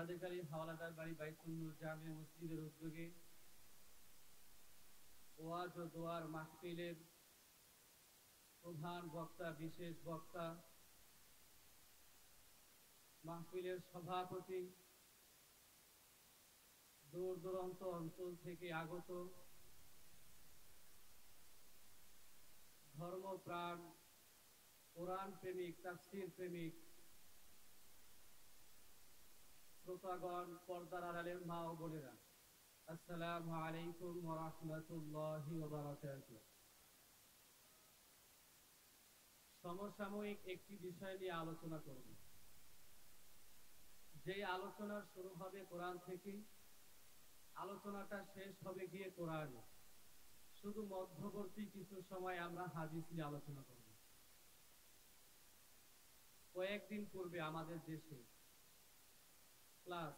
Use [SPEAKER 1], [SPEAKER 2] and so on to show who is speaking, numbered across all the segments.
[SPEAKER 1] সাদেক আলী হাওলাদার বাড়ি বাইতুল নূর জামিয়া মসজিদের উদ্যোগে ওয়াজ ও দোয়ার মাহফিলের প্রধান বক্তা, বিশেষ বক্তা, মাহফিলের সভাপতি, দূর দূরান্ত অঞ্চল থেকে আগত ধর্মপ্রাণ, কোরআন প্রেমিক, তাফসীর প্রেমিক শ্রোতাগণ, পর্দার আড়ালের মা ও বোনেরা, আসসালামু আলাইকুম ওয়া রাহমাতুল্লাহি ওয়া বারাকাতুহু। সমসাময়িক একটি বিষয় নিয়ে আলোচনা করব। যে আলোচনার শুরু হবে কোরআন থেকে, আলোচনাটা শেষ হবে গিয়ে কোরআনে। শুধু মধ্যবর্তী কিছু সময় আমরা হাদিস নিয়ে আলোচনা করব। কয়েকদিন পূর্বে আমাদের দেশে প্লাস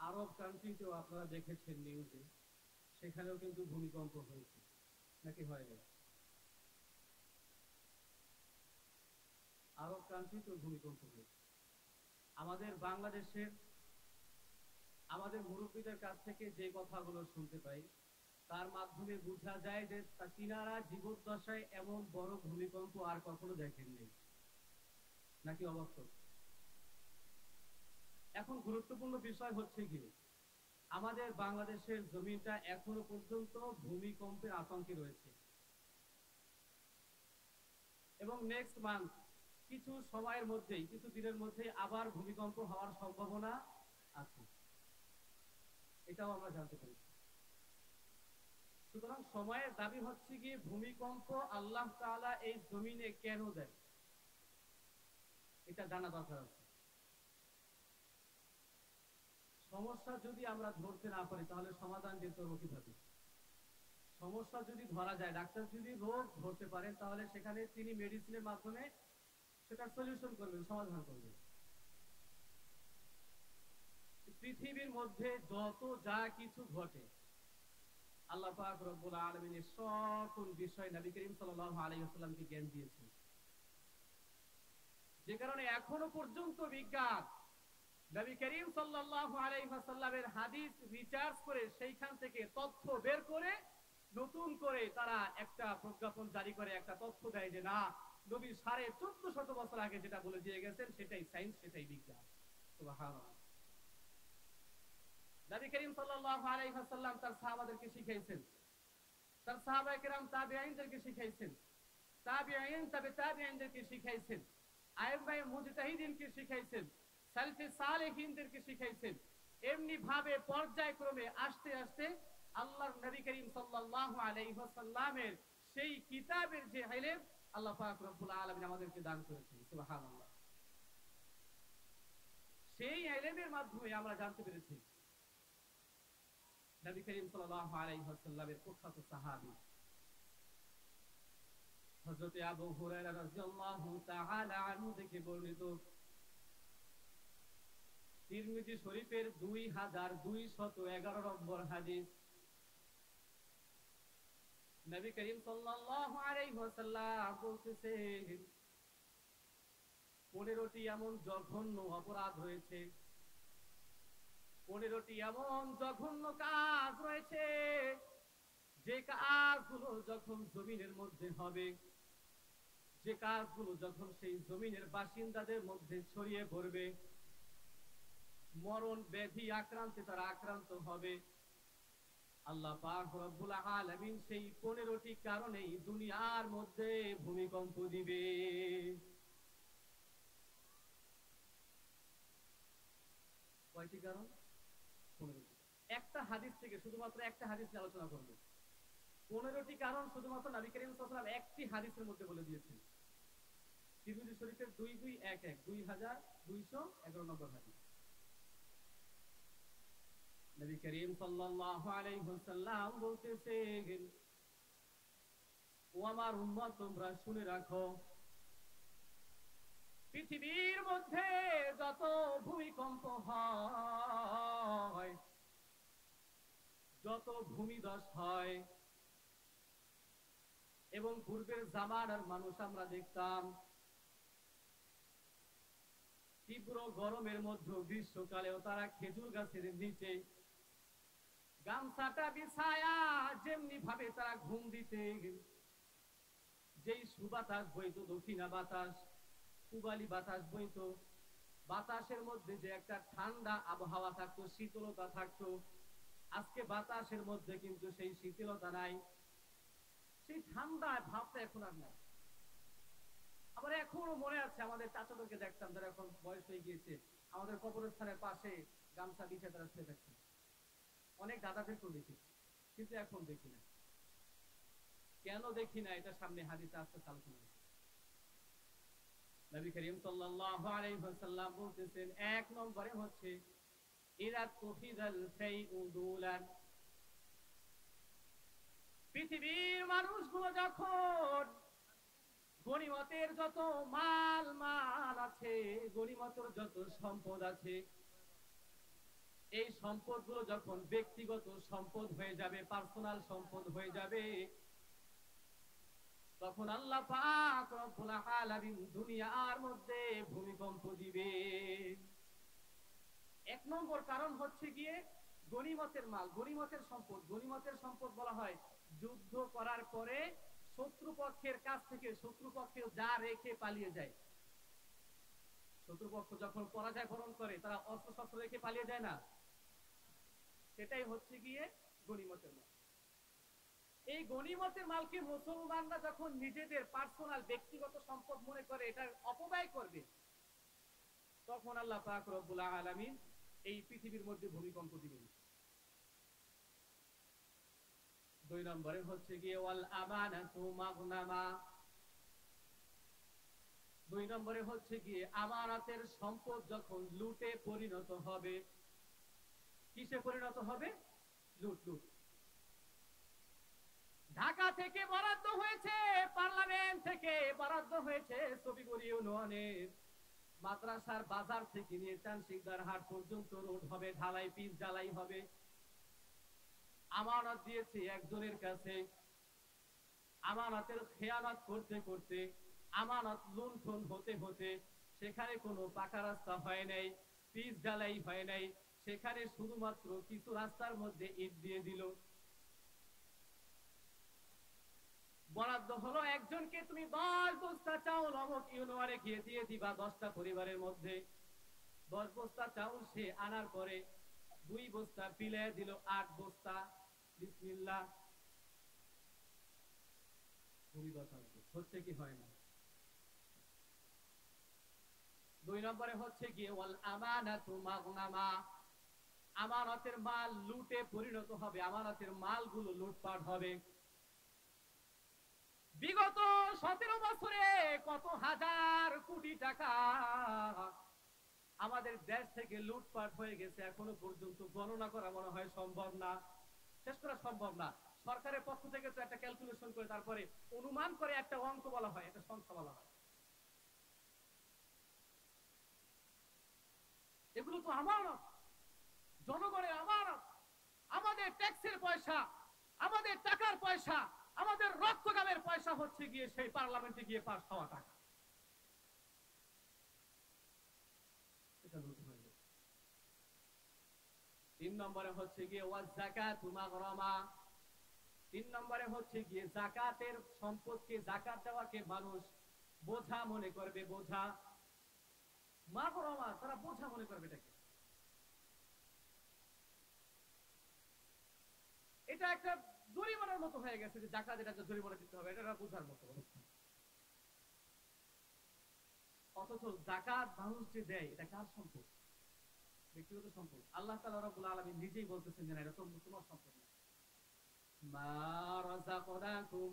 [SPEAKER 1] আরব কান্ট্রিতেও আপনারা দেখেছেন নিউজে, সেখানেও কিন্তু ভূমিকম্প হয়েছে, নাকি হয়নি? আরব কান্ট্রিতেও ভূমিকম্প হয়েছে। আমাদের বাংলাদেশের আমাদের মুরব্বীদের কাছ থেকে যে কথাগুলো শুনতে পাই, তার মাধ্যমে বোঝা যায় যে তিনারা জীবদ্দশায় এমন বড় ভূমিকম্প আর কখনো দেখেননি, নাকি অবাস্তব? এখন গুরুত্বপূর্ণ বিষয় হচ্ছে কি, আমাদের বাংলাদেশের জমিটা এখনো পর্যন্ত ভূমিকম্পের আতঙ্কে রয়েছে এবং নেক্সট মান্থ কিছু সময়ের মধ্যেই, কিছু দিনের মধ্যেই আবার ভূমিকম্প হওয়ার সম্ভাবনা আছে, এটাও আমরা জানতে পারি। সুতরাং সময়ের দাবি হচ্ছে কি, ভূমিকম্প আল্লাহ তাআলা এই জমিনে কেন দেয় এটা জানা দরকার আছে। সমস্যা যদি আমরা ধরতে না পারি তাহলে সমাধান বের করবো কিভাবে? সমস্যা যদি ধরা যায়, ডাক্তার যদি রোগ ধরতে পারেন তাহলে সেখানে তিনি মেডিসিনের মাধ্যমে সেটা সলিউশন করবেন, সমাধান করবেন। পৃথিবীর মধ্যে যত যা কিছু ঘটে, আল্লাহ পাক রব্বুল আলামিনের সকল বিষয় নবী করিম সাল্লাল্লাহু আলাইহি ওয়াসাল্লামকে জ্ঞান দিয়েছেন, যে কারণে এখনো পর্যন্ত বিজ্ঞান নবী করিম সাল্লাল্লাহু আলাইহি ওয়াসাল্লামের হাদিস রিসার্চ করে সেইখান থেকে তথ্য বের করে নতুন করে তারা একটা প্রজ্ঞাপন জারি করে, একটা তথ্য দেয় যে না, নবী 1450 বছর আগে যেটা বলে দিয়ে গেছেন সেটাই সায়েন্স, সেটাই বিজ্ঞান। সুবহানাল্লাহ। নবী করিম সাল্লাল্লাহু আলাইহি ওয়াসাল্লাম তার সাহাবাদেরকে শিখাইছেন, তার সাহাবায়ে কেরাম তাবেঈনদেরকে শিখাইছেন, তাবেঈন তাবে তাবেঈনদেরকে শিখাইছেন, আইম্মায়ে মুজতাহিদিনকে শিখাইছেন, সালফে সালেহিনদেরকে শিখাইছেন। এমনি ভাবে পর্যায়ক্রমে আস্তে আস্তে আল্লাহর নবী করিম সাল্লাল্লাহু আলাইহি ওয়াসাল্লামের সেই কিতাবের যে ইলম আল্লাহ পাক রব্বুল আলামিন আমাদেরকে দান করেছেন, সুবহানাল্লাহ। সেই ইলমের মাধ্যমে আমরা জানতে পেরেছি নবী করিম সাল্লাল্লাহু আলাইহি ওয়াসাল্লামের প্রখ্যাত সাহাবী হযরত আবু হুরায়রা রাদিয়াল্লাহু তাআলা আনহু থেকে বর্ণিত তিরমিজি শরীফের 2211 নম্বর হাদিস, নবী করিম সাল্লাল্লাহু আলাইহি ওয়াসাল্লাম বলতেছেন, 15টি এমন জঘন্য অপরাধ রয়েছে, 15টি এমন জঘন্য কাজ রয়েছে, যে কাজগুলো যখন জমিনের মধ্যে হবে, যে কাজগুলো যখন সেই জমিনের বাসিন্দাদের মধ্যে ছড়িয়ে পড়বে, মরণ ব্যাধি আক্রান্তে তারা আক্রান্ত হবে, আল্লাহ পাক রব্বুল আলামিন সেই 15টি কারণেই দুনিয়ার মধ্যে ভূমিকম্প দিবে। কয়টি কারণ? 15টি। একটা হাদিস থেকে, শুধুমাত্র একটা হাদিস নিয়ে আলোচনা করব। 15টি কারণ শুধুমাত্র নবী করিম সাল্লাল্লাহু আলাইহি ওয়াসাল্লাম একটি হাদিসের মধ্যে বলে দিয়েছেন। তিরমিজি শরীফের 2211 নম্বর হাদিস। নবী করিম সাল্লাল্লাহু আলাইহি ওয়াসাল্লাম বলতেছেন, ও আমার উম্মত, তোমরা শুনে রাখো, পৃথিবীর মধ্যে যত ভূমিকম্প হয়, যত ভূমিধস হয়, এবং পূর্বের জামানার মানুষ আমরা দেখতাম তীব্র গরমের মধ্যে গ্রীষ্মকালেও তারা খেজুর গাছের নিচে গামছাটা বিছায়া যেমনি ভাবে তারা ঘুম দিতে, যেই সুবাতাস বইতো, দক্ষিণা বাতাস, পূবালি বাতাস বইতো, বাতাসের মধ্যে যে একটা ঠান্ডা আবহাওয়া থাকতো, শীতলতা থাকতো, আজকে বাতাসের মধ্যে কিন্তু সেই শীতলতা নাই, সেই ঠান্ডা ভাবটা এখন আর নাই। আবার এখনো মনে আছে আমাদের চাচাদেরকে দেখতাম যারা এখন বয়স হয়ে গিয়েছে, আমাদের কবরস্থানের পাশে গামছা বিছিয়ে তারা শুয়ে থাকছে। অনেক দাদাদেরকেও দেখেছি, কিন্তু এখন দেখি না। কেন দেখি না, এটা সামনে হাদিসে আসতে আলোচনা। নবী করিম সাল্লাল্লাহু আলাইহি ওয়াসাল্লাম বলতেছেন, এক নম্বরে হচ্ছে ইরা তুফিদাল ফাইউ দুলান, পৃথিবীর মানুষগুলো যখন গনিমতের যত মাল আছে, গনিমতের যত সম্পদ আছে, এই সম্পদগুলো যখন ব্যক্তিগত সম্পদ হয়ে যাবে, পার্সোনাল সম্পদ হয়ে যাবে, তখন আল্লাহ পাক রব্বুল আলামিন দুনিয়ার মধ্যে ভূমিকম্প দিবে। এক নম্বর কারণ হচ্ছে গিয়ে গনিমতের মাল, গনিমতের সম্পদ। গনিমতের সম্পদ বলা হয় যুদ্ধ করার পরে শত্রুপক্ষের কাছ থেকে শত্রুপক্ষ যা রেখে পালিয়ে যায়। শত্রুপক্ষ যখন পরাজয় বরণ করে তারা অস্ত্র শস্ত্র রেখে পালিয়ে যায় না, সেটাই হচ্ছে গিয়ে গনিমতের মাল। এই গনিমতের মালকে মুসলমানরা যখন নিজেদের পার্সোনাল ব্যক্তিগত সম্পদ মনে করে এটার অপব্যয় করবে, তখন আল্লাহ পাক রব্বুল আলামিন এই পৃথিবীর মধ্যে ভূমিকম্প দিবেন। দুই নম্বরে হচ্ছে গিয়ে ওয়াল আমানাতু মাগনামা, দুই নম্বরে হচ্ছে গিয়ে আমানতের সম্পদ যখন লুটে পরিণত হবে। কিসে পরিণত হবে? লুট। লুট। ঢাকা থেকে বরাদ্দ হয়েছে, পার্লামেন্ট থেকে বরাদ্দ হয়েছে সবিগুড়ি ইউনিয়নের মাদ্রাসার বাজার থেকে নিয়ে চানশিকদার হাট পর্যন্ত রোড হবে, ঢালাই পিচ ঢালাই হবে। আমানত দিয়েছে একজনের কাছে, আমানতের খেয়ানত করতে করতে, আমানত লুণ্ঠন হতে হতে সেখানে কোনো পাকা রাস্তা হয় নাই, পিচ ঢালাই হয় নাই, সেখানে শুধুমাত্র কিছু রাস্তার মধ্যে ইট দিয়ে দিল। বরাদ্দ হলো একজনকে, তুমি 10 বস্তা চাউল অমুক ইউনিয়নে গিয়ে দিয়ে দিবা, 10টা পরিবারের মধ্যে 10 বস্তা চাউল সে আনার পরে 2 বস্তা পিলে দিল, 8 বস্তা। বিসমিল্লাহ। হচ্ছে কি হয় না? 2 নম্বরে হচ্ছে গিয়ে ওয়াল আমানাতু মাগনামা, আমানতের মাল লুটে পরিণত হবে, আমানতের মালগুলো লুটপাট হবে। বিগত 17 বছরে কত হাজার কোটি টাকা আমাদের দেশ থেকে লুটপাট হয়ে গেছে, এখনো পর্যন্ত গণনা করা মনে হয় সম্ভব না, শেষ করা সম্ভব না। সরকারের পক্ষ থেকে তো একটা ক্যালকুলেশন করে তারপরে অনুমান করে একটা অঙ্ক বলা হয়, একটা সংখ্যা বলা হয়। এগুলো তো আমানত, জনগণের আমানত, আমাদের ট্যাক্সের পয়সা, আমাদের টাকার পয়সা, আমাদের রক্তগামের পয়সা হচ্ছে গিয়ে সেই পার্লামেন্টে গিয়ে পাস হওয়া টাকা। এটা লুট হয়ে গেছে। 3 নম্বরে হচ্ছে গিয়ে ওয়াজ যাকাতু মাগরামা, 3 নম্বরে হচ্ছে গিয়ে যাকাতের সম্পদকে, যাকাত দেওয়াকে মানুষ বোঝা মনে করবে, বোঝা। মাগরামা, তারা বোঝা মনে করবে এটাকে। এটা একটা জরিমানার মতো হয়ে গেছে যে যাকাত এটাকে জরিমানা দিতে হবে, এটা বোঝার মতো অবস্থা। অথচ যাকাত মানুষ যে দেয় এটা কার সম্পদ? ব্যক্তিগত সম্পদ। আল্লাহ তাআলা রাব্বুল আলামিন নিজেই বলতেছেন যে এটা তো তোমার সম্পদ না। মা রাযাকনাকুম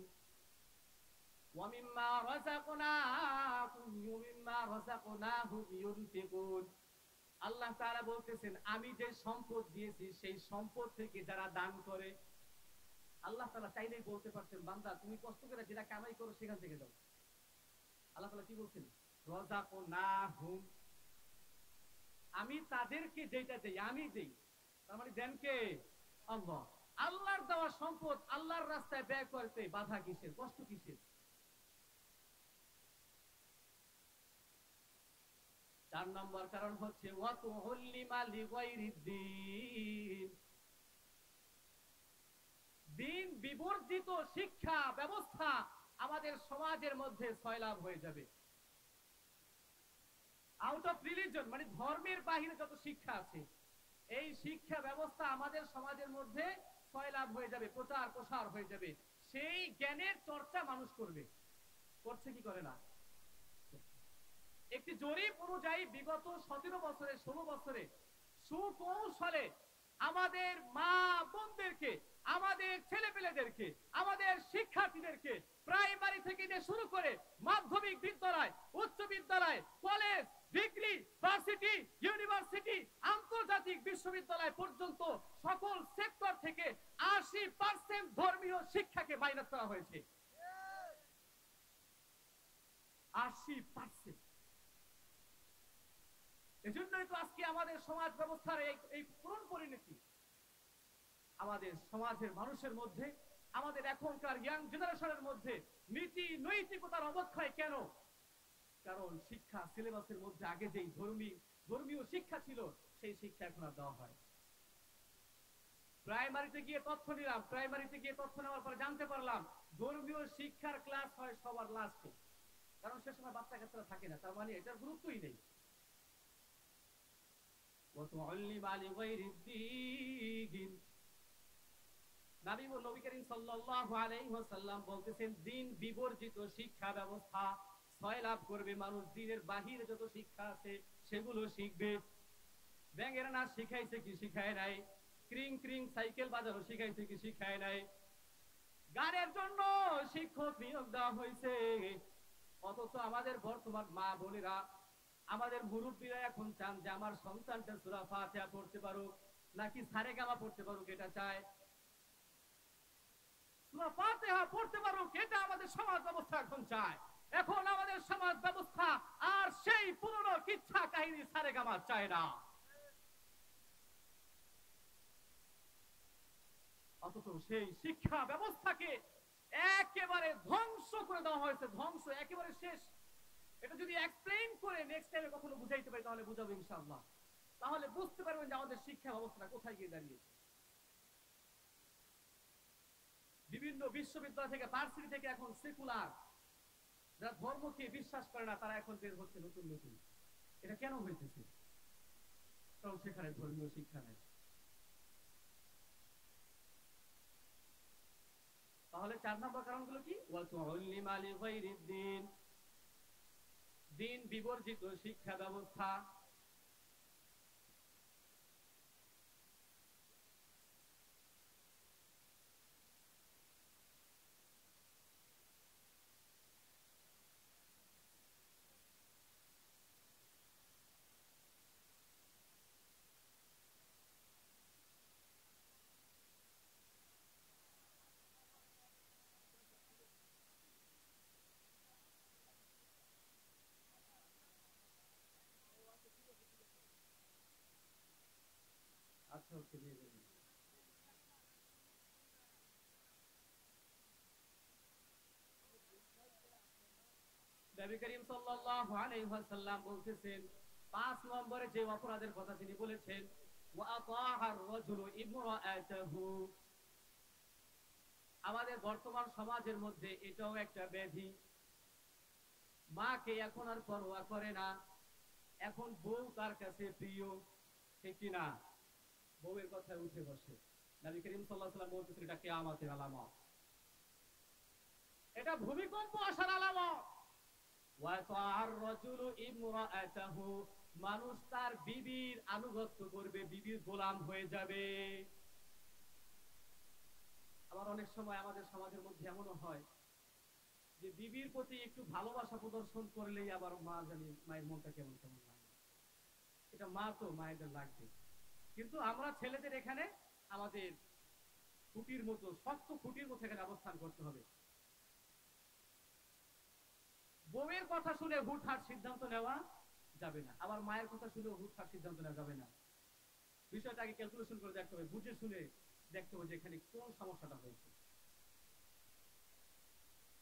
[SPEAKER 1] ওয়া মিম্মা রাযাকনাকুম মিম্মা রাযাকনাহুম ইউনফিকুন। আল্লাহ তাআলা বলতেছেন আমি যে সম্পদ দিয়েছি সেই সম্পদ থেকে যারা দান করে, আল্লাহ তাআলা চাইলেই বলতে পারতেন বান্দা তুমি কষ্ট করে যেটা কামাই করো সেখান থেকে দাও। আল্লাহ তাআলা কি বলছেন? রাযাকনাহুম, আমি তাদেরকে যেটা দেই আমি দেই, তার মানে দেন কে? আল্লাহ। আল্লাহর দেওয়া সম্পদ আল্লাহর রাস্তায় ব্যয় করতে বাধা কিসের, কষ্ট কিসের? 4 নম্বর কারণ হচ্ছে ওয়াতুল্লিমা লিগাইরিদ্দিন, দিন বিবর্জিত শিক্ষা ব্যবস্থা আমাদের সমাজের মধ্যে সয়লাভ হয়ে যাবে। আউট অফ রিলিজন মানে ধর্মের বাহিরে যত শিক্ষা আছে, এই শিক্ষা ব্যবস্থা আমাদের সমাজের মধ্যে সয়লাভ হয়ে যাবে, প্রচার প্রসার হয়ে যাবে। সেই জ্ঞানের চর্চা মানুষ করবে, করছে কি করে না? একটি জরিপ অনুযায়ী বিগত 17 বছরে 16 বছরে সুকৌশলে আমাদের মা বোনদেরকে, আমাদের ছেলেপেলেদেরকে, আমাদের শিক্ষার্থীদেরকে প্রাইমারি থেকে নিয়ে শুরু করে মাধ্যমিক বিদ্যালয়, উচ্চ বিদ্যালয়, কলেজ, ডিগ্রি, ভার্সিটি, ইউনিভার্সিটি, আন্তর্জাতিক বিশ্ববিদ্যালয় পর্যন্ত সকল সেক্টর থেকে 80% ধর্মীয় শিক্ষাকে মাইনাস করা হয়েছে। 80%। এজন্যই তো আজকে আমাদের সমাজ ব্যবস্থার এই করুণ পরিণতি। আমাদের সমাজের মানুষের মধ্যে, আমাদের এখনকার ইয়াং জেনারেশনের মধ্যে নীতি নৈতিকতার অবক্ষয় কেন? কারণ শিক্ষা সিলেবাসের মধ্যে আগে যেই ধর্মীয় শিক্ষা ছিল, সেই শিক্ষা এখন আর দেওয়া হয়। প্রাইমারিতে গিয়ে তথ্য নিলাম, প্রাইমারিতে গিয়ে তথ্য নেওয়ার পরে জানতে পারলাম ধর্মীয় শিক্ষার ক্লাস হয় সবার লাস্টে, কারণ সে সময় বাচ্চা কাচ্চারা থাকে না, তার মানে এটার গুরুত্বই নেই। নবী করিম সাল্লাল্লাহু আলাইহি ওয়াসাল্লাম বলতেছেন, দিন বিবর্জিত শিক্ষা ব্যবস্থা সয়লাভ করবে মানুষ। দিনের বাহিরে যত শিক্ষা আছে সেগুলো শিখবে। ব্যাঙের নাচ শিখাইছে কি শিখায় নাই? ক্রিং ক্রিং সাইকেল বাজানো শিখাইছে কি শিখায় নাই? গানের জন্য শিক্ষক নিয়োগ দেওয়া হয়েছে, অথচ আমাদের বর্তমান মা বোনেরা, আমাদের মুরব্বীরা এখন চান যে আমার সন্তানটা সূরা ফাতিহা পড়তে পারুক, নাকি সারেগামা পড়তে পারুক, এটা চায়। সূরা ফাতিহা পড়তে পারুক, এটা আমাদের সমাজ ব্যবস্থা এখন চায়। এখন আমাদের সমাজ ব্যবস্থা আর সেই পুরনো কিচ্ছা কাহিনী সারেগামা চায় না। অথচ সেই শিক্ষা ব্যবস্থাকে একেবারে ধ্বংস করে দেওয়া হয়েছে, ধ্বংস একেবারে শেষ। এটা যদি এক্সপ্লেইন করে নেক্সট টাইমে কখনো বুঝাইতে পারি তাহলে বুঝাবো ইনশাআল্লাহ, তাহলে বুঝতে পারবেন যে আমাদের শিক্ষা ব্যবস্থাটা কোথায় গিয়ে দাঁড়িয়েছে। বিভিন্ন বিশ্ববিদ্যালয় থেকে, ভার্সিটি থেকে এখন সেকুলার, যারা ধর্মকে বিশ্বাস করে না, তারা এখন বের হচ্ছে নতুন নতুন। এটা কেন হইতেছে? কারণ সেখানে ধর্মীয় শিক্ষা নাই। তাহলে 4 নম্বর কারণগুলো কি? ওয়াতুল্লিমা লিগাইরিদ্দিন, দিন বিবর্জিত শিক্ষা ব্যবস্থা। আচ্ছা, ওকে দিয়ে দেবেন। নবী করিম সাল্লাল্লাহু আলাইহি ওয়াসাল্লাম বলতেছেন, 5 নম্বরে যে অপরাধের কথা তিনি বলেছেন, ওয়া আতাহার রাজুলু ইমরাআতাহু। আমাদের বর্তমান সমাজের মধ্যে এটাও একটা ব্যাধি। মাকে এখন আর পরোয়া করে না, এখন বউ তার কাছে প্রিয়, ঠিক কি না? বউয়ের কথায় উঠে বসে। নবী করিম সাল্লাল্লাহু আলাইহি ওয়াসাল্লাম বলতেছেন, এটা কিয়ামতের আলামত, এটা ভূমিকম্প আসার আলামত। মানুষ তার বিবির আনুগত্য করবে, বিবির গোলাম হয়ে যাবে। আবার অনেক সময় আমাদের সমাজের মধ্যে এমনও হয় যে বিবির প্রতি একটু ভালোবাসা প্রদর্শন করলেই আবার মা জানি মায়ের মনটা কেমন কেমন লাগে। এটা মা তো মায়েদের লাগবে, কিন্তু আমরা ছেলেদের এখানে আমাদের খুঁটির মতো, শক্ত খুঁটির মতো এখানে অবস্থান করতে হবে। বউয়ের কথা শুনে হুটহাট সিদ্ধান্ত নেওয়া যাবে না, আবার মায়ের কথা শুনে হুটহাট সিদ্ধান্ত নেওয়া যাবে না। বিষয়টাকে ক্যালকুলেশন করে দেখতে হবে, বুঝে শুনে দেখতে হবে যে এখানে কোন সমস্যাটা হয়েছে।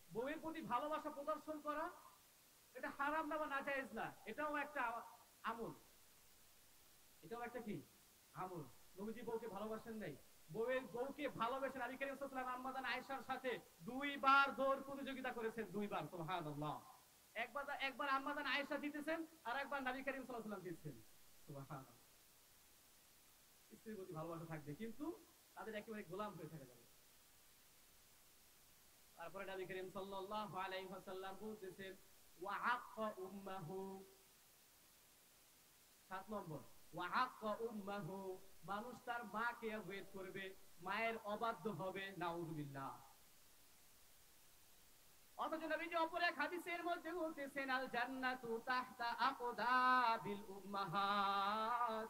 [SPEAKER 1] বউয়ের প্রতি ভালোবাসা প্রদর্শন করা এটা হারাম না বা নাজায়েজ না, এটাও একটা আমল, এটাও একটা কি আমল। নবীজি বউকে ভালোবাসেন নাই, বউকে ভালোবেসে নবী করিম সাল্লাল্লাহু আলাইহি ওয়াসাল্লাম আম্মাজান আয়েশার সাথে 2 বার দৌড় প্রতিযোগিতা করেছেন, 2 বার, সুবহানাল্লাহ। একবার আম্মাজান আয়েশা জিতেছেন, আর একবার নবী করিম সাল্লাল্লাহু আলাইহি ওয়াসাল্লাম জিতেছেন, সুবহানাল্লাহ। স্ত্রীর প্রতি ভালোবাসা থাকবে, কিন্তু তাদের একেবারে গোলাম হয়ে থাকা যাবে। তারপরে নবী করিম সাল্লাল্লাহু আলাইহি ওয়াসাল্লাম বলতেছেন ওয়া আক্কা উম্মাহু, 7 নম্বর, ওয়া আক্কা উম্মাহু, মানুষ তার মাকে অবৈধ করবে, মায়ের অবাধ্য হবে, নাউযুবিল্লাহ। অথচ নবীজি অপর এক হাদিসের মধ্যে বলতেছেন আল জান্নাতু তাহতা আকদাবিল উম্মাহাত,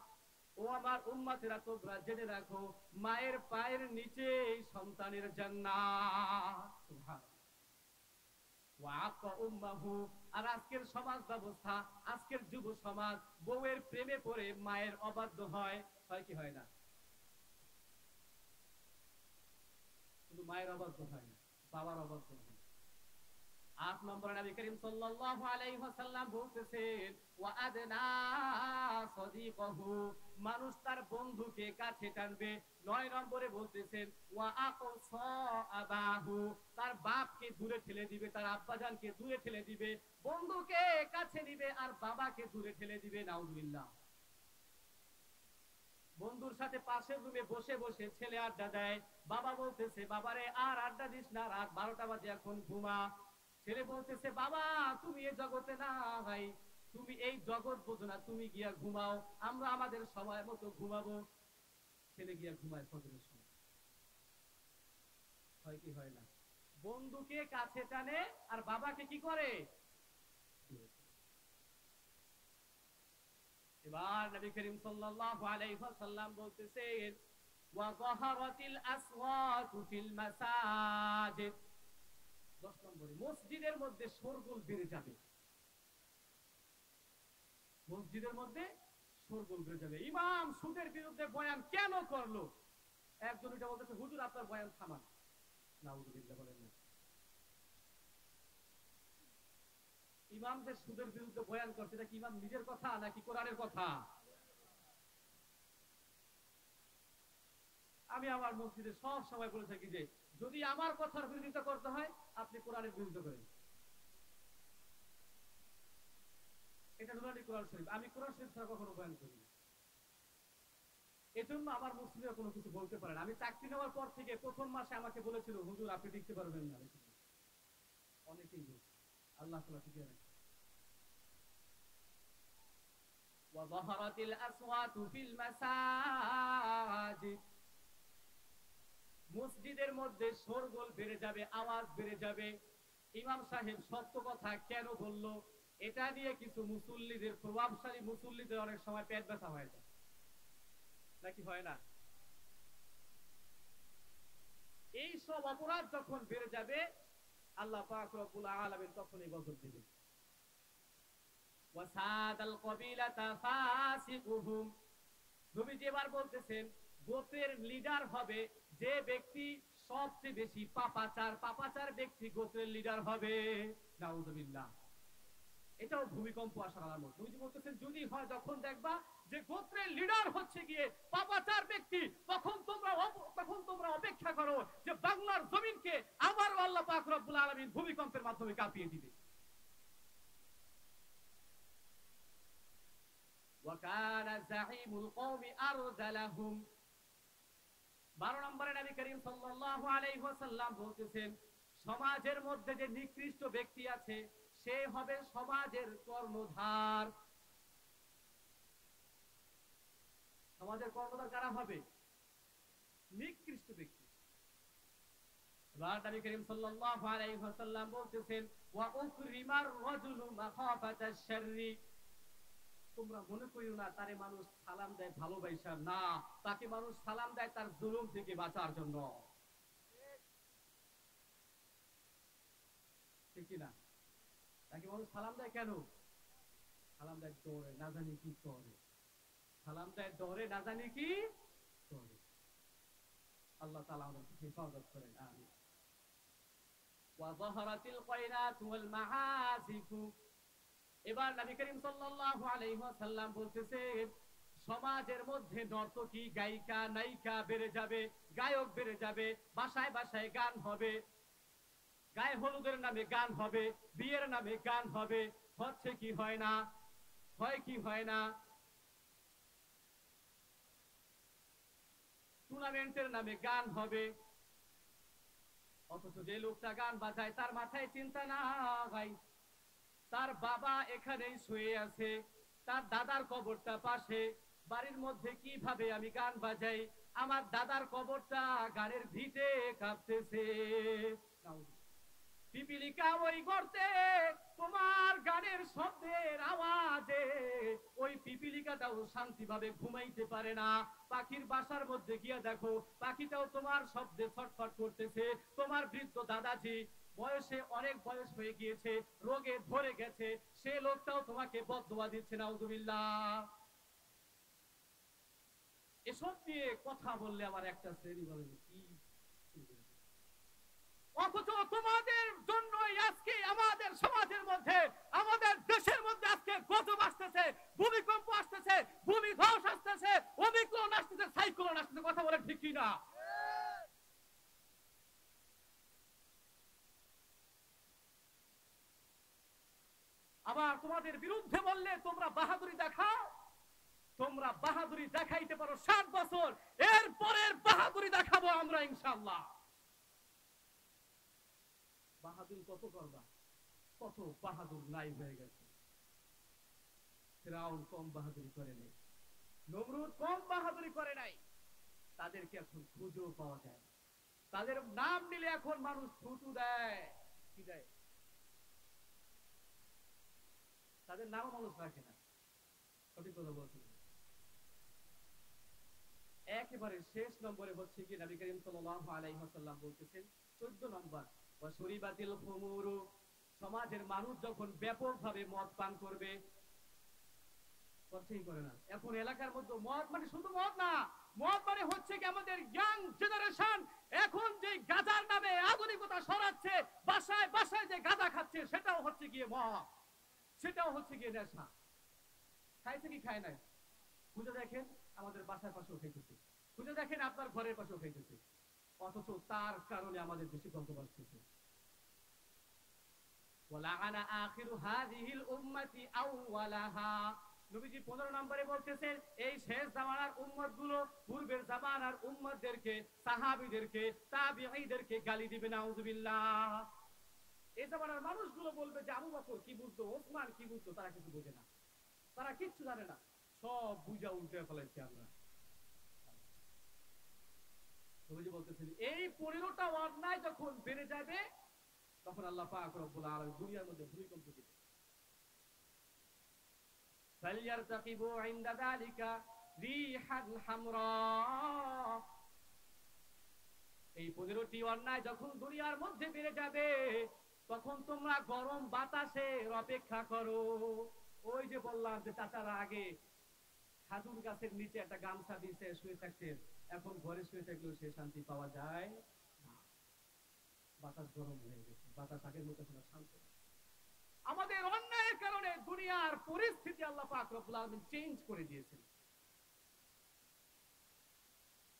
[SPEAKER 1] ও আমার উম্মতেরা তোমরা জেনে রাখো মায়ের পায়ের নিচে সন্তানের জান্নাত, সুবহানাল্লাহ। ওয়া আক্কা উম্মাহু, আর আজকের সমাজ ব্যবস্থা, আজকের যুব সমাজ বউয়ের প্রেমে পড়ে মায়ের অবাধ্য হয়, হয় কি হয় না? শুধু মায়ের অবাধ্য হয় না, বাবার অবাধ্য হয়। 8 নম্বরে নবী করিম সাল্লাল্লাহু আলাইহি ওয়াসাল্লাম বলতেছেন ওয়া আদনা সাদিকাহু, মানুষ তার বন্ধুকে কাছে টানবে। 9 নম্বরে বলতেছেন ওয়া আকসা আবাহু, তার বাপকে দূরে ঠেলে দিবে, তার আব্বাজানকে দূরে ঠেলে দিবে, বন্ধুকে কাছে নিবে আর বাবাকে দূরে ঠেলে দিবে, নাউযুবিল্লাহ। বন্ধুর সাথে পাশের রুমে বসে বসে ছেলে আড্ডা দেয়, বাবা বলতেছে বাবারে আর আড্ডা দিস না, রাত 12টা বাজে, এখন ঘুমা। ছেলে বলতেছে বাবা তুমি এই জগতে না ভাই, তুমি এই জগৎ বোঝো না, তুমি গিয়া ঘুমাও, আমরা আমাদের সময় মতো ঘুমাবো। ছেলে গিয়া ঘুমায় ফজরের সময়, হয় কি হয় না? বন্ধুকে কাছে টানে আর বাবাকে কি করে? এবার নবী করিম সাল্লাল্লাহু আলাইহি ওয়াসাল্লাম বলতেছেন ওয়া যাহারাতিল আসওয়াতু ফিল মাসাজিদ, 10 নম্বরে মসজিদের মধ্যে শোরগোল বেড়ে যাবে, মসজিদের মধ্যে শোরগোল বেড়ে যাবে। ইমাম সুদের বিরুদ্ধে বয়ান কেন করলো? একজন এটা বলতেছে হুজুর আপনার বয়ান থামান, নাউযুবিল্লাহ বলেন না। ইমাম যে সুদের বিরুদ্ধে বয়ান করছে, এটা কি ইমাম নিজের কথা নাকি কোরআনের কথা? আমি আমার মসজিদে সব সময় বলে থাকি যে যদি আমার কথার বিরোধিতা করতে হয় আপনি কোরআনের বিরুদ্ধে করেন, এটা নুরানি কোরআন শরীফ, আমি কোরআন শরীফ ছাড়া কখনো বয়ান করি না। এজন্য আমার মুসলিমরা কোনো কিছু বলতে পারে না। আমি চাকরি নেওয়ার পর থেকে প্রথম মাসে আমাকে বলেছিল হুজুর আপনি লিখতে পারবেন না, অনেকেই বলছে, আল্লাহ তাআলা ঠিক আছে। ওয়া যাহারাতিল আসওয়াতু ফিল মাসাজিদ, মসজিদের মধ্যে শোরগোল বেড়ে যাবে, আওয়াজ বেড়ে যাবে। ইমাম সাহেব সত্য কথা কেন বলল, এটা নিয়ে কিছু মুসল্লিদের, প্রভাবশালী মুসল্লিদের অনেক সময় পেট ব্যথা হয়ে যায়, নাকি হয় না? এই সব অপরাধ যখন বেড়ে যাবে আল্লাহ পাক রব্বুল আলামিন তখনই গজব দিবেন। ওয়াসাদাল কবিলাতা ফাসিকুহুম, নবীজি এবার বলতেছেন গোত্রের লিডার হবে যে ব্যক্তি সবচেয়ে বেশি পাপাচার ব্যক্তি গোত্রের লিডার হবে, নাউযুবিল্লাহ। এটাও ভূমিকম্প আসার আলামত। নবীজি বলতেছেন যদি হয় যখন দেখবা যে গোত্রের লিডার হচ্ছে গিয়ে পাপাচার ব্যক্তি, তখন তোমরা অপেক্ষা করো যে বাংলার জমিনকে আবার আল্লাহ পাক রব্বুল আলামিন ভূমিকম্পের মাধ্যমে কাঁপিয়ে দিবে। ওয়াকানা যাঈমুল কওমি আরযালাহুম, 12 নম্বরে নবী করিম সাল্লাল্লাহু আলাইহি ওয়াসাল্লাম বলতেছেন সমাজের মধ্যে যে নিকৃষ্ট ব্যক্তি আছে সে হবে সমাজের কর্ণধার। সমাজের কর্ণধার কারা হবে? নিকৃষ্ট ব্যক্তি। এবার নবী করিম সাল্লাল্লাহু আলাইহি ওয়াসাল্লাম বলতেছেন ওয়া উকরিমার রাজুলু মাখাফাতাশ শাররি, তোমরা মনে করিও না তারে মানুষ সালাম দেয় ভালোবাসা, না, তাকে মানুষ সালাম দেয় তার জুলুম থেকে বাঁচার জন্য, ঠিক কি না? তাকে মানুষ সালাম দেয় কেন? সালাম দেয় ডরে, না জানি কি করে, সালাম দেয় ডরে, না জানি কি করে। আল্লাহ তাআলা আমাদেরকে হেফাজত করেন, আমিন। ওয়া যাহারাতিল কায়নাতু ওয়াল মাআসিফু, এবার নবী করিম সাল্লাল্লাহু আলাইহি ওয়াসাল্লাম বলতেছে সমাজের মধ্যে নর্তকী গায়িকা নায়িকা বেড়ে যাবে, গায়ক বেড়ে যাবে, বাসায় বাসায় গান হবে, গায়ে হলুদের নামে গান হবে, বিয়ের নামে গান হবে, হচ্ছে কি হয় না, হয় কি হয় না, টুর্নামেন্টের নামে গান হবে। অথচ যে লোকটা গান বাজায় তার মাথায় চিন্তা নাই, তার বাবা এখানেই শুয়ে আছে, তার দাদার কবরটা পাশে, বাড়ির মধ্যে কিভাবে আমি গান বাজাই, আমার দাদার কবরটা গানের ভিটে কাঁপতেছে, পিপিলিকা ওই গর্তে তোমার গানের শব্দের আওয়াজে ওই পিপিলিকাটাও শান্তিভাবে ঘুমাইতে পারে না। পাখির বাসার মধ্যে গিয়ে দেখো পাখিটাও তোমার শব্দে ছটফট করতেছে। তোমার বৃদ্ধ দাদাজি বয়সে অনেক বয়স হয়ে গিয়েছে, রোগে ধরে গেছে, সে লোকটাও তোমাকে বদদোয়া দিচ্ছে। নাউযুবিল্লাহ। এসব নিয়ে কথা বললে আমার একটা শ্রেণী বলে কি, অথচ তোমাদের জন্যই আজকে আমাদের সমাজের মধ্যে, আমাদের দেশের মধ্যে আজকে গজব আসতেছে, ভূমিকম্প আসতেছে, ভূমিধস আসতেছে, অমিক্রণ আসতেছে, সাইক্লোন আসতেছে। কথা বলে ঠিক কি না? আবার তোমাদের বিরুদ্ধে বললে তোমরা বাহাদুরি দেখাও, তোমরা বাহাদুরি দেখাইতে পারো 60 বছর, এর পরের বাহাদুরি দেখাবো আমরা ইনশাআল্লাহ। বাহাদুরি কত করবা? কত বাহাদুর নাই হয়ে গেছে। ফিরাউন কম বাহাদুরি করে নাই, নমরুদ কম বাহাদুরি করে নাই, তাদেরকে এখন খুঁজেও পাওয়া যায়। তাদের নাম নিলে এখন মানুষ থুতু দেয়, কি দেয়, তাদের নাম মানুষ রাখে না। সঠিক কথা বলছেন। একেবারে শেষ নম্বরে হচ্ছে কি নবী করিম সাল্লাল্লাহু আলাইহি ওয়াসাল্লাম বলতেছেন 14 নম্বর, ওয়াশুরিবাতিল খুমুরু, সমাজের মানুষ যখন ব্যাপকভাবে মদ পান করবে, করছেই করে না। এখন এলাকার মধ্যে মদ মানে শুধু মদ না, মদ মানে হচ্ছে কি আমাদের ইয়াং জেনারেশন এখন যে গাঁজার নামে আধুনিকতা ছড়াচ্ছে, বাসায় বাসায় যে গাঁজা খাচ্ছে, সেটাও হচ্ছে গিয়ে মদ, সেটাও হচ্ছে গিয়ে নেশা। খাইছে কি খায় নাই? খুঁজে দেখেন আমাদের বাসার পাশেও খাইতেছে, খুঁজে দেখেন আপনার ঘরের পাশেও খাইতেছে, অথচ তার কারণে আমাদের বেশি গল্প আসতেছে। ওয়ালাআনা আখিরু হাযিহিল উম্মতি আউওয়ালাহা, নবীজি 15 নম্বরে বলতেছেন এই শেষ জামানার উম্মতগুলো পূর্বের জামানার উম্মতদেরকে, সাহাবীদেরকে, তাবিঈদেরকে গালি দিবে। নাউযুবিল্লাহ। এই জামানার মানুষগুলো বলবে যে আবু বকর কি বুঝতো, ওসমান কি বুঝতো, তারা কিছু বোঝে না, তারা কিচ্ছু জানে না, সব বুঝা উল্টে ফেলাইছি আমরা। নবীজি বলতেছেন এই 15টা অন্যায় যখন বেড়ে যাবে তখন আল্লাহ পাক রব্বুল আলামিন দুনিয়ার মধ্যে ভূমিকম্প দিবেন। ফালইয়ারতাকিবু ইনদা যালিকা রিহাল হামরা, এই 15টি অন্যায় যখন দুনিয়ার মধ্যে বেড়ে যাবে তখন তোমরা গরম বাতাসের অপেক্ষা করো। ওই যে বললাম যে চাচারা আগে খাজুর গাছের নিচে একটা গামছা দিয়ে শুয়ে থাকতেন, এখন ঘরে শুয়ে থাকলেও সে শান্তি পাওয়া যায় না। বাতাস গরম হয়ে গেছে, বাতাস আগের মতো কোনো শান্ত। আমাদের অন্যায়ের কারণে দুনিয়ার পরিস্থিতি আল্লাহ পাক রব্বুল আলামিন চেঞ্জ করে দিয়েছেন।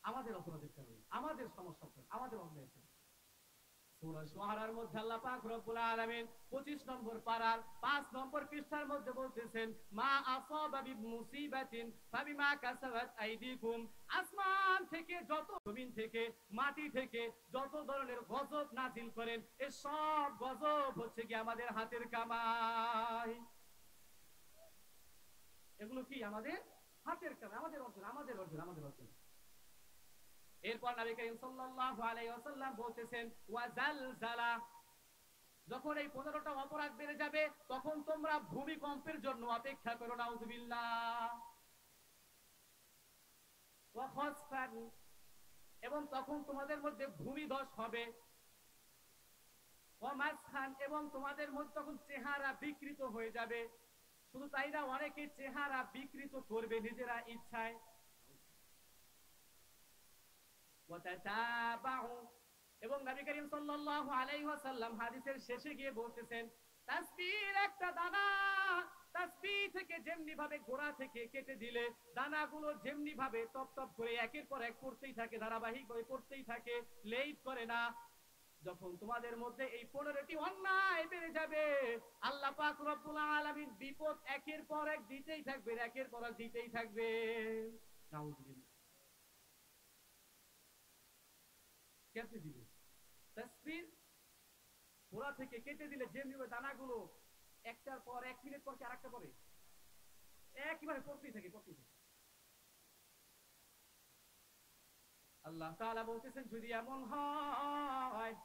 [SPEAKER 1] আমাদের অপরাধের কারণে, আমাদের সমস্যার কারণে, আমাদের অন্যায়ের কারণে। সূরা শুআরার মধ্যে আল্লাহ পাক রব্বুল আলামিন 25 নম্বর পারার 5 নম্বর পৃষ্ঠার মধ্যে বলতেছেন মা আসাবা বিমুসিবাতিন ফাবিমা কাসাবাত আইদিকুম, আসমান থেকে যত, জমিন থেকে, মাটি থেকে যত ধরনের গজব নাজিল করেন, এই সব গজব হচ্ছে কি আমাদের হাতের কামাই। এগুলো কি আমাদের হাতের কামাই, আমাদের অর্জন, আমাদের অর্জন, আমাদের অর্জন। এরপর নবী করিম সাল্লাল্লাহু আলাইহি ওয়াসাল্লাম বলতেছেন ওয়াজালজালা, যখন এই 15টা অপরাধ বেড়ে যাবে তখন তোমরা ভূমিকম্পের জন্য অপেক্ষা করো। নাউযুবিল্লাহ। ওয়া খাসফান, এবং তখন তোমাদের মধ্যে ভূমিধস হবে। ওয়া মাসখান, এবং তোমাদের মধ্যে তখন চেহারা বিকৃত হয়ে যাবে। শুধু তাই না, অনেকে চেহারা বিকৃত করবে নিজেরা ইচ্ছায়। এবং নবী করিম সাল্লাল্লাহু আলাইহি ওয়াসাল্লাম হাদিসের শেষে গিয়ে বলতেছেন তাসবির একটা দানা, তাসবিহ থেকে যেমনি ভাবে গোড়া থেকে কেটে দিলে দানাগুলো যেমনি ভাবে টপ টপ করে একের পর এক পড়তেই থাকে, ধারাবাহিক ভাবে পড়তেই থাকে, লেট করে না। যখন তোমাদের মধ্যে এই 15টি অন্যায় বেড়ে যাবে, আল্লাহ পাক রব্বুল আলামিন বিপদ একের পর এক দিতেই থাকবে, একের পর এক দিতেই থাকবে। নাউযুবিল্লাহ। কেটে দিবে তাসবিহ গোড়া থেকে কেটে দিলে যেমনি দানাগুলো একটার পর 1 মিনিট পর কি আরেকটা পরে একইভাবে পড়তেই থাকে, পড়তেই থাকে। আল্লাহ তাআলা বলতেছেন যদি এমন হয়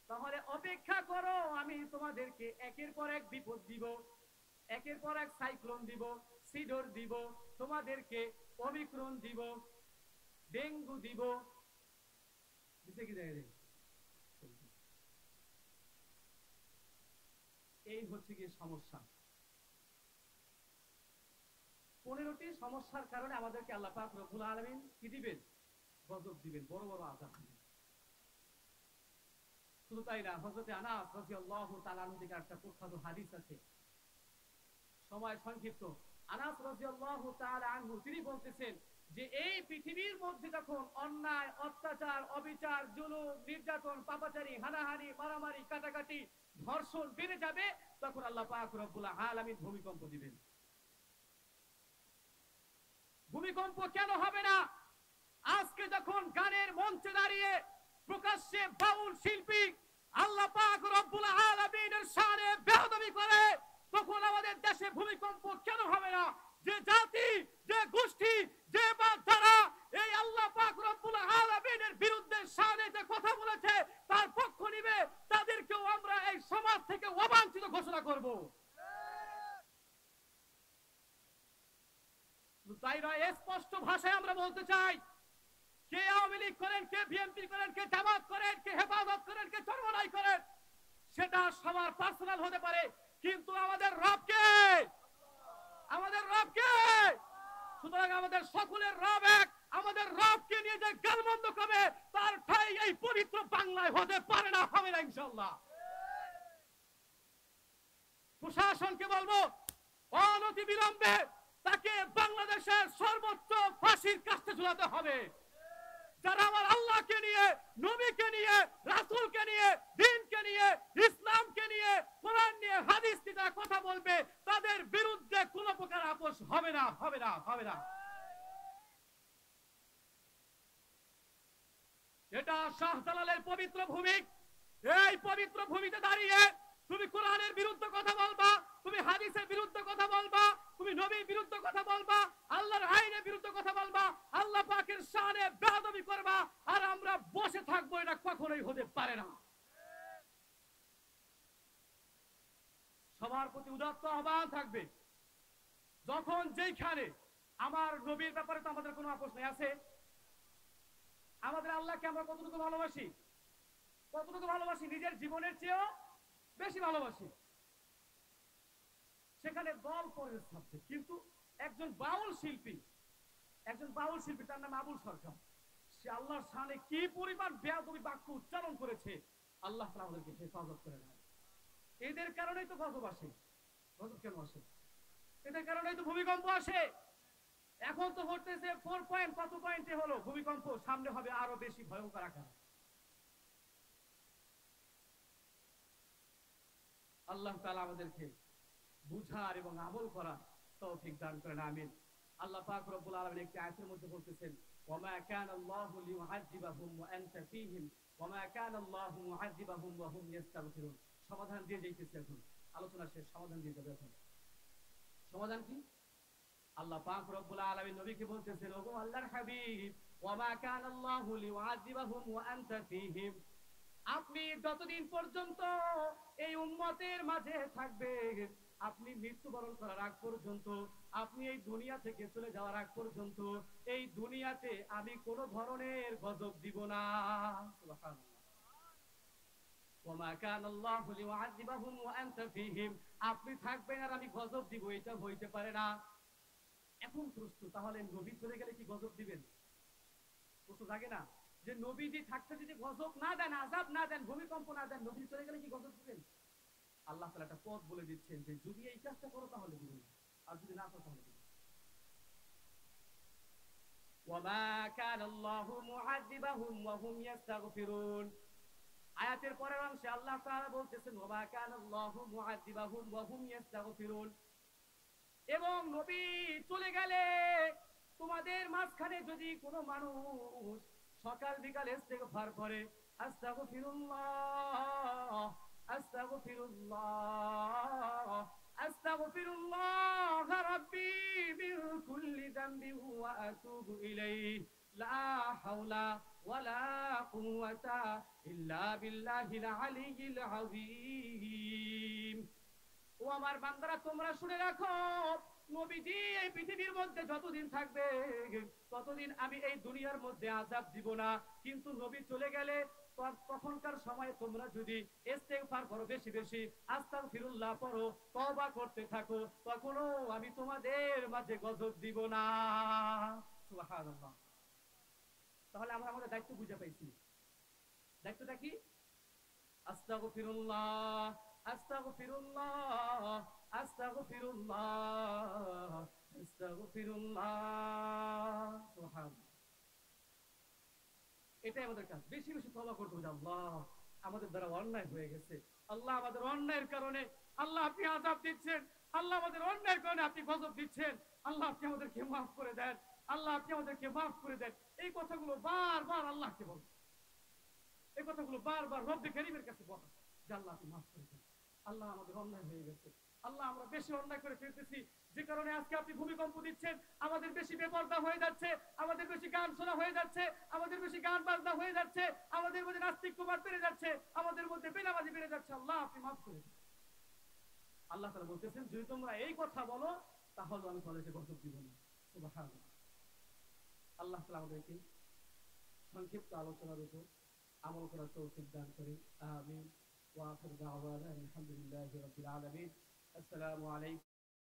[SPEAKER 1] তাহলে অপেক্ষা করো, আমি তোমাদেরকে একের পর এক বিপদ দিব, একের পর এক সাইক্লোন দিব, সিডর দিব, তোমাদেরকে ওমিক্রন দিব, ডেঙ্গু দিব। দিতে কি যায়? এই হচ্ছে কি সমস্যা। 15টি সমস্যার কারণে আমাদেরকে আল্লাহ পাক রব্বুল আলামিন কি দিবেন? গজব দিবেন, বড় বড় আযাব দিবেন। শুধু তাই না, হযরত আনাস রাদিয়াল্লাহু তাআলা আনহু থেকে একটা প্রখ্যাত হাদিস আছে, সময় সংক্ষিপ্ত। আনাস রাদিয়াল্লাহু তাআলা আনহু তিনি বলতেছেন যে এই পৃথিবীর মধ্যে যখন অন্যায়, অত্যাচার, অবিচার, জুলুম, নির্যাতন, পাপাচারী, হানাহানি, মারামারি, কাটাকাটি, ধর্ষণ বেড়ে যাবে, তখন আল্লাহ পাক রব্বুল আলামিন ভূমিকম্প দিবেন। ভূমিকম্প কেন হবে না? আজকে যখন গানের মঞ্চে দাঁড়িয়ে প্রকাশ্যে বাউল শিল্পী আল্লাহ পাক রব্বুল আলামিনের শানে বেয়াদবি করে, তখন আমাদের দেশে ভূমিকম্প কেন হবে না? যে জাতি, যে গোষ্ঠী, যে যারা এই আল্লাহ পাক রব্বুল আলামিনের বিরুদ্ধে শানে যে কথা বলেছে তার পক্ষ নিবে, তাদেরকেও আমরা এই সমাজ থেকে অবাঞ্ছিত ঘোষণা করব। তাই নয়, স্পষ্ট ভাষায় আমরা বলতে চাই, কে আওয়ামী লীগ করেন, কে বিএনপি করেন, কে জামাত করেন, কে হেফাজত করেন, কে চরমনাই করেন, সেটা সবার পার্সোনাল হতে পারে, কিন্তু আমাদের রব কে? আমাদের রব কে? সুতরাং আমাদের সকলের রব এক। আমাদের রবকে নিয়ে যে গালমন্দ করবে তার ঠাঁই এই পবিত্র বাংলায় হতে পারে না, হবে না ইনশাআল্লাহ। প্রশাসনকে বলবো অনতি বিলম্বে তাকে বাংলাদেশের সর্বোচ্চ ফাঁসির কাস্তে ঝুলাতে হবে। যারা আমার আল্লাহকে নিয়ে, নবীকে নিয়ে, রাসূলকে নিয়ে, দ্বীনকে নিয়ে, ইসলামকে নিয়ে, কোরআন নিয়ে, হাদিস নিয়ে যারা কথা বলবে তাদের বিরুদ্ধে কোনো প্রকার আপোষ হবে না, হবে না, হবে না। এটা শাহজালালের পবিত্র ভূমি। এই পবিত্র ভূমিতে দাঁড়িয়ে তুমি কোরআনের বিরুদ্ধে কথা বলবা, তুমি হাদিসের বিরুদ্ধে কথা বলবা, তুমি নবীর বিরুদ্ধে কথা বলবা, আল্লাহর আইনের বিরুদ্ধে কথা বলবা, আল্লাহ পাকের শানে বেয়াদবি করবা, আর আমরা বসে থাকবো, এটা কখনোই হতে পারে না। সবার প্রতি উদাত্ত আহ্বান থাকবে, যখন যেখানে আমার নবীর ব্যাপারে তো আমাদের কোনো আপোষ নেই, আছে? আমাদের আল্লাহকে আমরা কতটুকু ভালোবাসি? কতটুকু ভালোবাসি? নিজের জীবনের চেয়েও বেশি ভালোবাসি। সেখানে দল পরের সাবজেক্ট, কিন্তু একজন বাউল শিল্পী, তার নাম আবুল সরকার, সে আল্লাহর শানে কি পরিমাণ বেয়াদবি বাক্য উচ্চারণ করেছে, আল্লাহ তাআলা আমাদেরকে হেফাজত করে না। এদের কারণেই তো গজব আসে। গজব কেন আসে? এদের কারণেই তো ভূমিকম্প আসে। এখন তো হতেছে 4 পয়েন্ট, কত পয়েন্টে হলো ভূমিকম্প, সামনে হবে আরো বেশি ভয়ঙ্কর আকারে। আল্লাহ তাআলা আমাদেরকে বুঝার এবং আমল করার তৌফিক দান করেন, আমিন। আল্লাহ পাক রব্বুল আলামিন একটি আয়াতের মধ্যে বলতেছেন, ওয়া কানা আল্লাহু লিউআযিবাহুম ওয়া আনতা ফীহিম ওয়া মা কানা আল্লাহু মুআযিবাহুম ওয়া হুম ইস্তাগফিরুন। সমাধান দিয়ে যাইতেছে, এখন আলোচনা শেষ, সমাধান দিয়ে যাবে। এখন সমাধান কি? আল্লাহ পাক রব্বুল আলামিন নবীকে বলতেছেন, ওগো আল্লাহর হাবিব, ওয়া মা কানা আল্লাহু লিউআযিবাহুম ওয়া আনতা ফীহিম, আপনি যতদিন পর্যন্ত এই উম্মতের মাঝে থাকবে, আপনি মৃত্যুবরণ করার আগ পর্যন্ত, আপনি এই দুনিয়া থেকে চলে যাওয়ার আগ পর্যন্ত এই দুনিয়াতে আমি কোন ধরনের গজব দিব না। সুবহানাল্লাহ। ওয়া কানা আল্লাহু লিউআযিবাহুম ওয়া আনতা ফীহিম, আপনি থাকবেন আর আমি গজব দিব, এটা হইতে পারে না। এখন প্রশ্ন, তাহলে নবী চলে গেলে কি গজব দিবেন? প্রশ্ন জাগে না যে নবীজি থাকতে যদি গজব না দেন, আযাব না দেন, ভূমিকম্প না দেন, নবী চলে গেলে কি গজব দিবেন? আল্লাহ তাআলা একটা পথ বলে দিচ্ছেন যে যদি এই কাজটা করো তাহলে দিবেন, আর যদি না করো তাহলে দিবেন। ওয়ামা কানাল্লাহু মুআযিবাহুম ওয়া হুম ইস্তাগফিরুন। আয়াতের পরের অংশে আল্লাহ তাআলা বলতেছেন ওয়ামা কানাল্লাহু মুআযিবাহুম ওয়া হুম ইস্তাগফিরুন, এবং নবী চলে গেলে তোমাদের মাঝখানে যদি কোনো মানুষ সকাল বিকাল ইস্তেগফার করে, আস্তাগফিরুল্লাহ আস্তাগফিরুল্লাহ আস্তাগফিরুল্লাহ রাব্বি মিন কুল্লি যামবি ওয়া আতুবু ইলাইহি লা হাওলা ওয়ালা কুওয়াতা ইল্লা বিল্লাহিল আলিয়্যিল আযীম। ও আমার বান্দারা, তোমরা শুনে রাখো, নবীজি এই পৃথিবীর মধ্যে যতদিন থাকবে ততদিন আমি এই দুনিয়ার মধ্যে আযাব দিব না, কিন্তু নবী চলে গেলে তখনকার সময়ে তোমরা যদি ইস্তেগফার করো, বেশি বেশি আস্তাগফিরুল্লাহ পড়ো, তওবা করতে থাকো, তখনও আমি তোমাদের মাঝে গজব দিব না। সুবহানাল্লাহ। তাহলে আমরা আমাদের দায়িত্ব বুঝে পাইছি। দায়িত্বটা কি? আস্তাগফিরুল্লাহ আস্তাগফিরুল্লাহ আস্তাগফিরুল্লাহ আস্তাগফিরুল্লাহ। সুবহানাল্লাহ। এটাই আমাদের কাজ। বেশি বেশি তওবা করতে হবে। আল্লাহ, আমাদের দ্বারা অন্যায় হয়ে গেছে, আল্লাহ আমাদের অন্যায়ের কারণে আল্লাহ আপনি আযাব দিচ্ছেন, আল্লাহ আমাদের অন্যায়ের কারণে আপনি গজব দিচ্ছেন, আল্লাহ আপনি আমাদেরকে মাফ করে দেন, আল্লাহ আপনি আমাদেরকে মাফ করে দেন। এই কথাগুলো বারবার আল্লাহকে বলুন, এই কথাগুলো বারবার রব্বে কারীমের কাছে বলা, যে আল্লাহ আপনি মাফ করে দেন, আল্লাহ আমাদের অন্যায় হয়ে গেছে, আল্লাহ আমরা বেশি অন্যায় করে ফেলতেছি, যে কারণে আজকে আপনি ভূমিকম্প দিচ্ছেন, আমাদের বেশি বেপরদা হয়ে যাচ্ছে, আমাদের বেশি গান শোনা হয়ে যাচ্ছে, আমাদের বেশি গান বাজনা হয়ে যাচ্ছে, আমাদের মধ্যে নাস্তিক্যবাদ বেড়ে যাচ্ছে, আমাদের মধ্যে বেনামাজি বেড়ে যাচ্ছে, আল্লাহ আপনি মাফ করে দেন। আল্লাহ তাআলা বলতেছেন যদি তোমরা এই কথা বলো তাহলে আমি তোমাদেরকে গজব দিব না। সুবহানাল্লাহ। আল্লাহ তাআলা আমাদেরকে সংক্ষিপ্ত আলোচনার উপর আমল করার তৌফিক দান করেন। আমিন। ওয়া আখিরু দাওয়ানা আলহামদুলিল্লাহি রাব্বিল আলামিন। আসসালামু আলাইকুম।